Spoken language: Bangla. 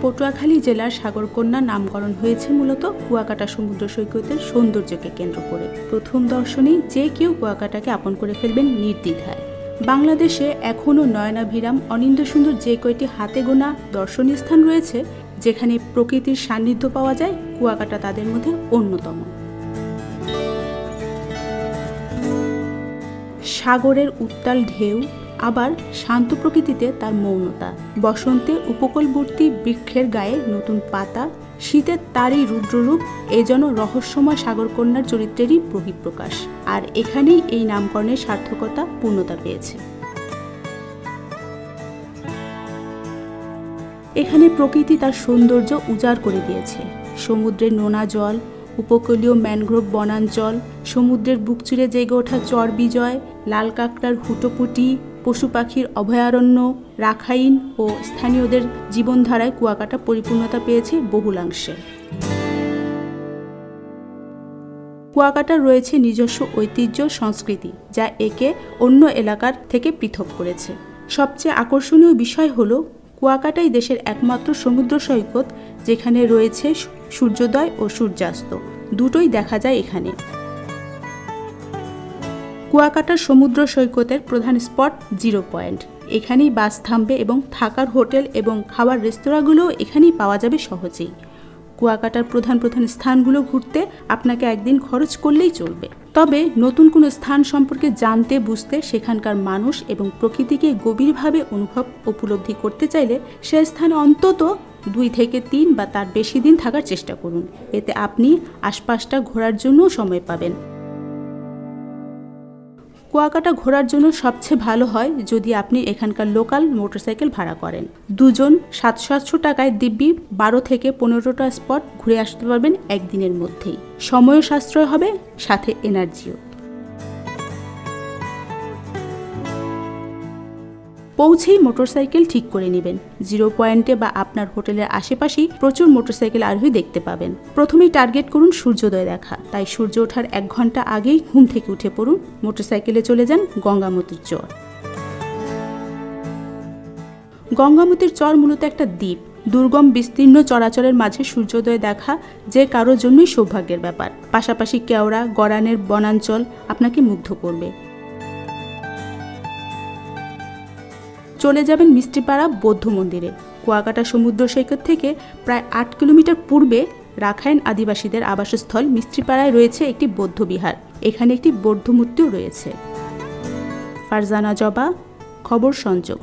পটুয়াখালী জেলার সাগরকন্যা নামকরণ হয়েছে মূলত কুয়াকাটা সমুদ্র সৈকতের সৌন্দর্যকে কেন্দ্র করে। প্রথম দর্শনেই যে কেউ কুয়াকাটাকে আপন করে ফেলবেন নির্দ্বিধায়। বাংলাদেশে এখনও নয়নাভিরাম অনিন্দ্য সুন্দর যে কয়টি হাতে গোনা দর্শনীয় স্থান রয়েছে, যেখানে প্রকৃতির সান্নিধ্য পাওয়া যায়, কুয়াকাটা তাদের মধ্যে অন্যতম। সাগরের উত্তাল ঢেউ, আবার শান্ত প্রকৃতিতে তার মৌনতা। বসন্তে উপকূলবর্তী বৃক্ষের গায়ে নতুন পাতা, শীতে তারই রুদ্ররূপ, এ যেন রহস্যময় সাগরকন্যার চরিত্রেরই বহিঃপ্রকাশ। আর এখানেই এই নামকরণের সার্থকতা পূর্ণতা পেয়েছে। এখানে প্রকৃতি তার সৌন্দর্য উজাড় করে দিয়েছে। সমুদ্রের নোনা জল, উপকূলীয় ম্যানগ্রোভ বনাঞ্চল, সমুদ্রের বুক চিরে জেগে ওঠা চর বিজয়, লাল কাঁকড়ার হুটোপুটি, পশু পাখির অভয়ারণ্য, রাখাইন ও স্থানীয়দের জীবনধারায় কুয়াকাটা পরিপূর্ণতা পেয়েছে বহুলাংশে। কুয়াকাটার রয়েছে নিজস্ব ঐতিহ্য সংস্কৃতি, যা একে অন্য এলাকার থেকে পৃথক করেছে। সবচেয়ে আকর্ষণীয় বিষয় হল কুয়াকাটাই দেশের একমাত্র সমুদ্র সৈকত যেখানে রয়েছে সূর্যোদয় ও সূর্যাস্ত, দুটোই দেখা যায় এখানে। কুয়াকাটার সমুদ্র সৈকতের প্রধান স্পট জিরো পয়েন্ট। এখানেই বাস থামবে এবং থাকার হোটেল এবং খাবার রেস্তোরাঁগুলোও এখানেই পাওয়া যাবে সহজেই। কুয়াকাটার প্রধান স্থানগুলো ঘুরতে আপনাকে একদিন খরচ করলেই চলবে। তবে নতুন কোনো স্থান সম্পর্কে জানতে বুঝতে, সেখানকার মানুষ এবং প্রকৃতিকে গভীরভাবে অনুভব উপলব্ধি করতে চাইলে সে স্থানে অন্তত 2 থেকে 3 বা তার বেশি দিন থাকার চেষ্টা করুন। এতে আপনি আশপাশটা ঘোরার জন্যও সময় পাবেন। কুয়াকাটা ঘোরার জন্য সবচেয়ে ভালো হয় যদি আপনি এখানকার লোকাল মোটরসাইকেল ভাড়া করেন। 2 জন 700 টাকায় দিব্যি 12 থেকে 15টা স্পট ঘুরে আসতে পারবেন একদিনের মধ্যেই। সময়ও সাশ্রয় হবে, সাথে এনার্জিও। পৌঁছেই মোটরসাইকেল ঠিক করে নেবেন। জিরো পয়েন্টে বা আপনার হোটেলের আশেপাশেই প্রচুর মোটরসাইকেল আরোহী দেখতে পাবেন। প্রথমেই টার্গেট করুন সূর্যোদয় দেখা, তাই সূর্য ওঠার 1 ঘন্টা আগেই ঘুম থেকে উঠে পড়ুন, মোটরসাইকেলে চলে যান গঙ্গামতির চর। গঙ্গামতির চর মূলত একটা দ্বীপ। দুর্গম বিস্তীর্ণ চরাচরের মাঝে সূর্যোদয় দেখা যে কারোর জন্যই সৌভাগ্যের ব্যাপার। পাশাপাশি কেওড়া গড়ানের বনাঞ্চল আপনাকে মুগ্ধ করবে। চলে যাবেন মিষ্টিপাড়া বৌদ্ধ মন্দিরে। কুয়াকাটা সমুদ্র সৈকত থেকে প্রায় 8 কিলোমিটার পূর্বে রাখাইন আদিবাসীদের আবাসস্থল মিষ্টিপাড়ায় রয়েছে একটি বৌদ্ধ বিহার। এখানে একটি বৌদ্ধ মূর্তিও রয়েছে। ফারজানা জবা, খবর সংযোগ।